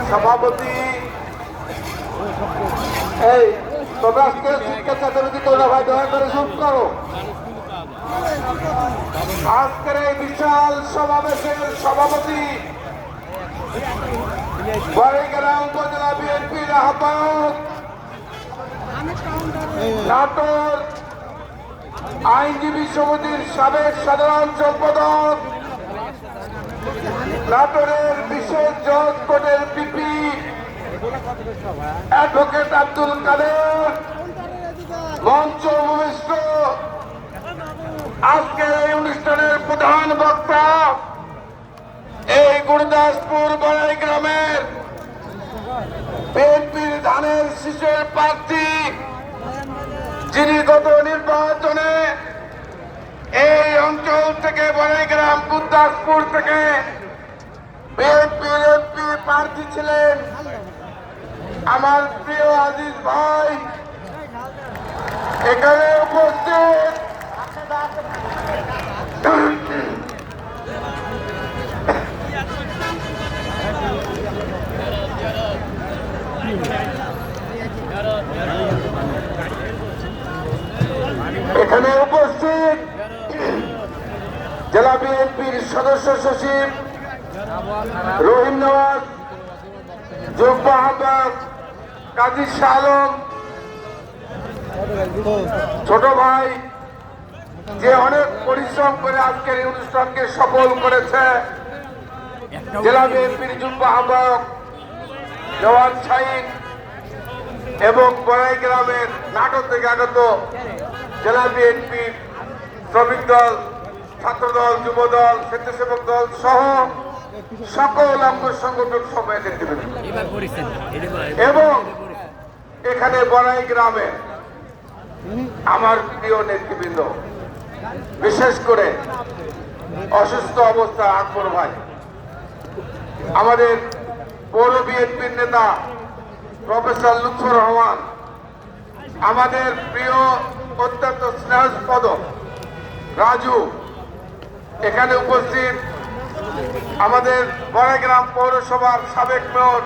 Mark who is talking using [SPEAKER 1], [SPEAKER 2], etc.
[SPEAKER 1] সভাপতি এই তোমরাকে শিক্ষা চাকরি করো ভাই, দয়া করে চুপ করো। আজকের এই বিশাল সমাবেশের সভাপতি বড়াইগ্রাম উপজেলা বিএনপির আহ্বায়ক, নাটোর আইনজীবী সমিতির সাবেক সাধারণ সম্পাদক, নাটোরের বিশেষ জজ কোর্টের পিপি অ্যাডভোকেট আব্দুল কাদের, মঞ্চ ভূমিষ্ঠ আজকের এই অনুষ্ঠানের প্রধান বক্তা এই গুরুদাসপুর বড়াই গ্রামের বিএনপির ধানের শীষের প্রার্থী, যিনি গত নির্বাচনে এই অঞ্চল থেকে বড়াইগ্রাম গুরুদাসপুর থেকে বিএনপির এমপি প্রার্থী ছিলেন, আমার প্রিয় আজিজ ভাই এখানে উপস্থিত। এখানে উপস্থিত জেলা বিএনপির সদস্য সচিব রহিম নওয়াজ, যুগ্ম আহ্বায়ক কাজী শাহ আলম, ছোট ভাই যে অনেক পরিশ্রম করে আজকের এই অনুষ্ঠানকে সফল করেছে, জেলা বিএনপির যুগ্ম আহ্বায়ক জওয়ান শাহিন এবং বড়াই গ্রামের নাটোর থেকে আগত জেলা বিএনপির শ্রমিক দল, ছাত্রদল, যুবদল, স্বেচ্ছাসেবক দল সহ সকল অঙ্গ সংগঠন সময় নেতৃবৃন্দ এবং এখানে বড়াই গ্রামে আমার প্রিয় নেতৃবৃন্দ, বিশেষ করে অসুস্থ অবস্থা আকবর ভাই, আমাদের পৌর বিএনপির নেতা প্রফেসর লুৎফর রহমান, আমাদের প্রিয় অত্যন্ত স্নেহাস্পদ রাজু, এখানে উপস্থিত আমাদের বড়াইগ্রাম পৌরসভার সাবেক মেয়র